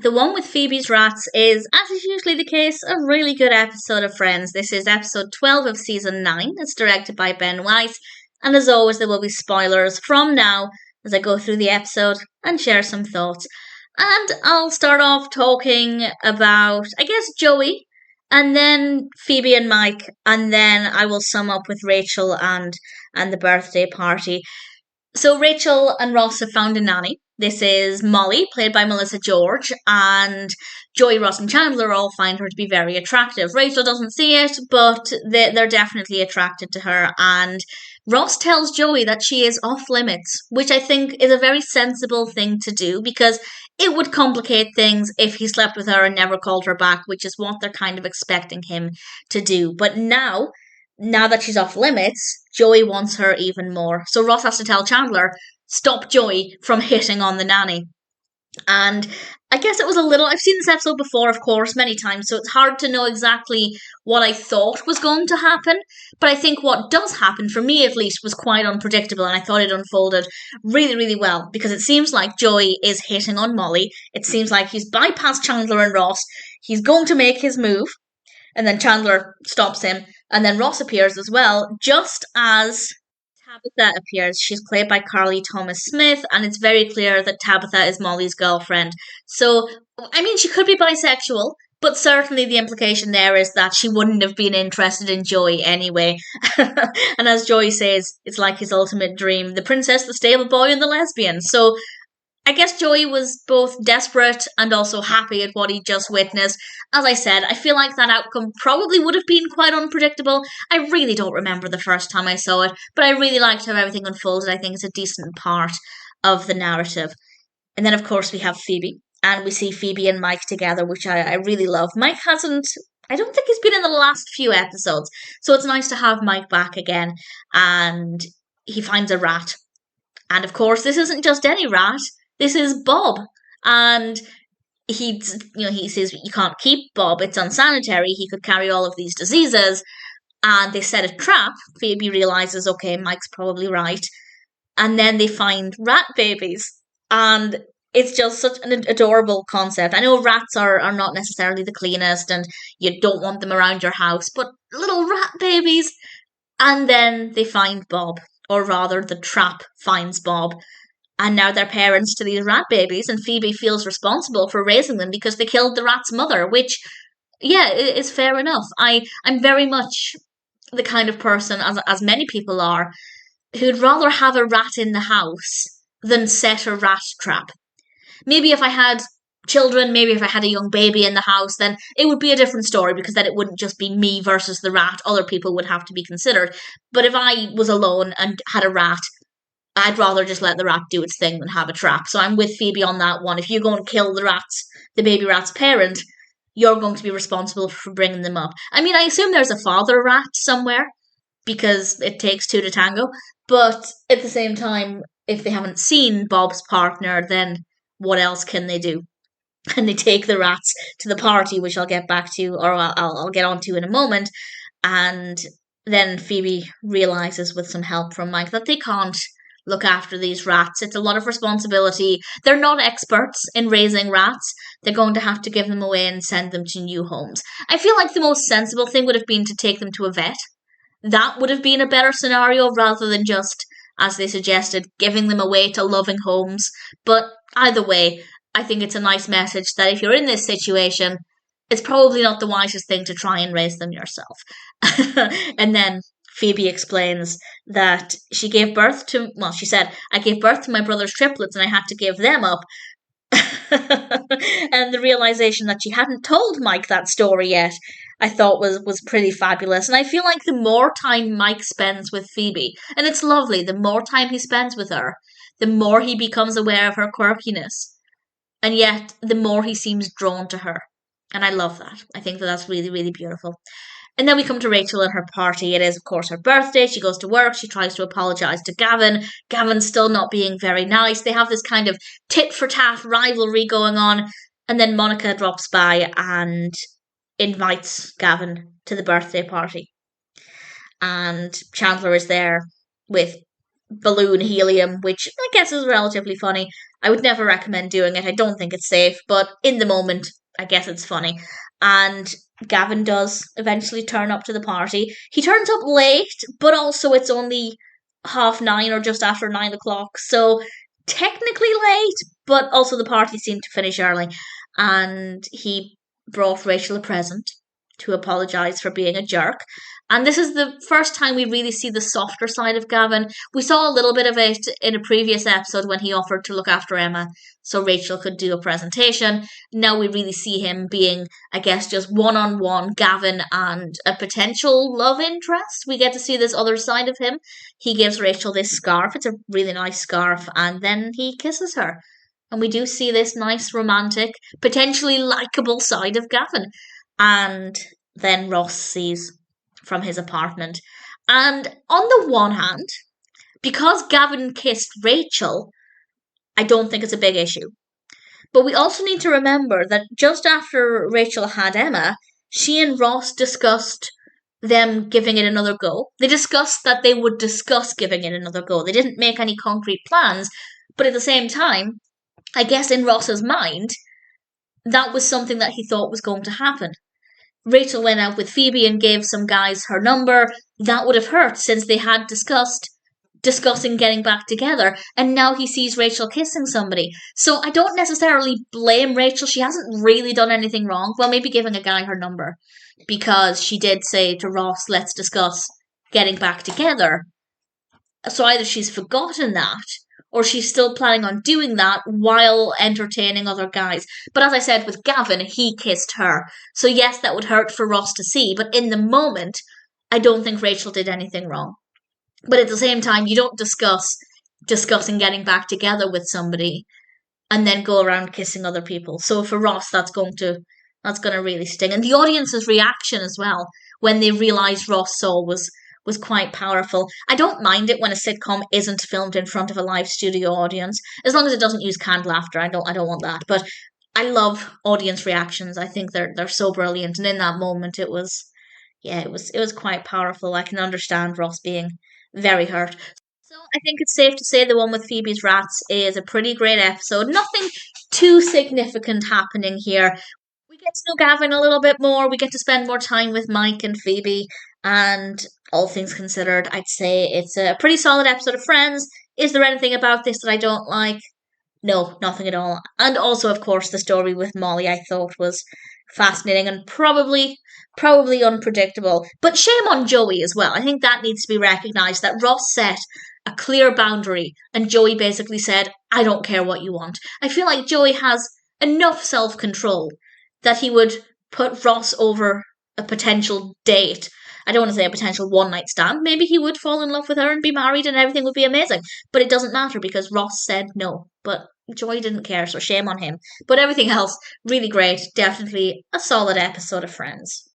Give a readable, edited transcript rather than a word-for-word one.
the one with Phoebe's rats is, as is usually the case, a really good episode of Friends. This is episode 12 of season 9. It's directed by Ben Weiss, and as always, there will be spoilers from now as I go through the episode and share some thoughts. And I'll start off talking about, I guess, Joey, and then Phoebe and Mike, and then I will sum up with Rachel and the birthday party. So Rachel and Ross have found a nanny. This is Molly, played by Melissa George, and Joey, Ross, and Chandler all find her to be very attractive. Rachel doesn't see it, but they're definitely attracted to her, and Ross tells Joey that she is off limits, which I think is a very sensible thing to do, because it would complicate things if he slept with her and never called her back, which is what they're kind of expecting him to do. But now that she's off limits, Joey wants her even more. So Ross has to tell Chandler, stop Joey from hitting on the nanny. And I guess it was a little, I've seen this episode before, of course, many times, so it's hard to know exactly what I thought was going to happen. But I think what does happen, for me at least, was quite unpredictable, and I thought it unfolded really, really well, because it seems like Joey is hitting on Molly. It seems like he's bypassed Chandler and Ross. He's going to make his move, and then Chandler stops him, and then Ross appears as well, just as Tabitha appears. She's played by Carly Thomas Smith, and it's very clear that Tabitha is Molly's girlfriend. So, I mean, she could be bisexual, but certainly the implication there is that she wouldn't have been interested in Joey anyway. And as Joey says, it's like his ultimate dream, the princess, the stable boy, and the lesbian. So I guess Joey was both desperate and also happy at what he just witnessed. As I said, I feel like that outcome probably would have been quite unpredictable. I really don't remember the first time I saw it, but I really liked how everything unfolded. I think it's a decent part of the narrative. And then, of course, we have Phoebe, and we see Phoebe and Mike together, which I really love. Mike hasn't, I don't think he's been in the last few episodes, so it's nice to have Mike back again, and he finds a rat. And of course, this isn't just any rat. This is Bob, and he says you can't keep Bob, it's unsanitary, he could carry all of these diseases, and they set a trap. Phoebe realizes, okay, Mike's probably right, and then they find rat babies, and it's just such an adorable concept. I know rats are not necessarily the cleanest, and you don't want them around your house, but little rat babies, and then they find Bob, or rather the trap finds Bob. And now they're parents to these rat babies, and Phoebe feels responsible for raising them because they killed the rat's mother, which, yeah, is fair enough. I'm very much the kind of person, as many people are, who'd rather have a rat in the house than set a rat trap. Maybe if I had children, maybe if I had a young baby in the house, then it would be a different story, because then it wouldn't just be me versus the rat. Other people would have to be considered. But if I was alone and had a rat, I'd rather just let the rat do its thing than have a trap. So I'm with Phoebe on that one. If you go and kill the baby rat's parent, you're going to be responsible for bringing them up. I mean, I assume there's a father rat somewhere, because it takes two to tango. But at the same time, if they haven't seen Bob's partner, then what else can they do? And they take the rats to the party, which I'll get back to, or I'll get onto in a moment. And then Phoebe realizes, with some help from Mike, that they can't look after these rats. It's a lot of responsibility. They're not experts in raising rats. They're going to have to give them away and send them to new homes. I feel like the most sensible thing would have been to take them to a vet. That would have been a better scenario, rather than just, as they suggested, giving them away to loving homes. But either way, I think it's a nice message that if you're in this situation, it's probably not the wisest thing to try and raise them yourself. And then Phoebe explains that she gave birth to, she said, I gave birth to my brother's triplets and I had to give them up. And the realization that she hadn't told Mike that story yet, I thought was pretty fabulous. And I feel like the more time Mike spends with Phoebe, and it's lovely, the more time he spends with her, the more he becomes aware of her quirkiness. And yet, the more he seems drawn to her. And I love that. I think that's really, really beautiful. And then we come to Rachel and her party. It is, of course, her birthday. She goes to work. She tries to apologise to Gavin. Gavin's still not being very nice. They have this kind of tit-for-tat rivalry going on. And then Monica drops by and invites Gavin to the birthday party. And Chandler is there with balloon helium, which I guess is relatively funny. I would never recommend doing it. I don't think it's safe, but in the moment, I guess it's funny. And Gavin does eventually turn up to the party. He turns up late, but also it's only 9:30 or just after 9 o'clock, so technically late, but also the party seemed to finish early. And he brought Rachel a present to apologise for being a jerk. And this is the first time we really see the softer side of Gavin. We saw a little bit of it in a previous episode when he offered to look after Emma so Rachel could do a presentation. Now we really see him being, I guess, just one-on-one Gavin and a potential love interest. We get to see this other side of him. He gives Rachel this scarf. It's a really nice scarf. And then he kisses her. And we do see this nice, romantic, potentially likeable side of Gavin. And then Ross sees from his apartment. And on the one hand, because Gavin kissed Rachel, I don't think it's a big issue. But we also need to remember that just after Rachel had Emma, she and Ross discussed them giving it another go. They discussed that they would discuss giving it another go. They didn't make any concrete plans, but at the same time, I guess in Ross's mind, that was something that he thought was going to happen. Rachel went out with Phoebe and gave some guys her number. That would have hurt since they had discussing getting back together, and now he sees Rachel kissing somebody. So I don't necessarily blame Rachel. She hasn't really done anything wrong. Well, maybe giving a guy her number, because she did say to Ross, let's discuss getting back together. So either she's forgotten that, or she's still planning on doing that while entertaining other guys. But as I said, with Gavin, he kissed her. So yes, that would hurt for Ross to see, but in the moment, I don't think Rachel did anything wrong. But at the same time, you don't discussing getting back together with somebody and then go around kissing other people. So for Ross, that's going to really sting. And the audience's reaction as well when they realised Ross saw was quite powerful. I don't mind it when a sitcom isn't filmed in front of a live studio audience, as long as it doesn't use canned laughter. I don't want that. But I love audience reactions. I think they're so brilliant. And in that moment, it was quite powerful. I can understand Ross being very hurt. So I think it's safe to say the one with Phoebe's rats is a pretty great episode. Nothing too significant happening here. We get to know Gavin a little bit more. We get to spend more time with Mike and Phoebe. And all things considered, I'd say it's a pretty solid episode of Friends. Is there anything about this that I don't like? No, nothing at all. And also, of course, the story with Molly I thought was fascinating and probably unpredictable. But shame on Joey as well. I think that needs to be recognised, that Ross set a clear boundary and Joey basically said, I don't care what you want. I feel like Joey has enough self-control that he would put Ross over a potential date. I don't want to say a potential one-night stand. Maybe he would fall in love with her and be married and everything would be amazing. But it doesn't matter because Ross said no. But Joy didn't care, so shame on him. But everything else, really great. Definitely a solid episode of Friends.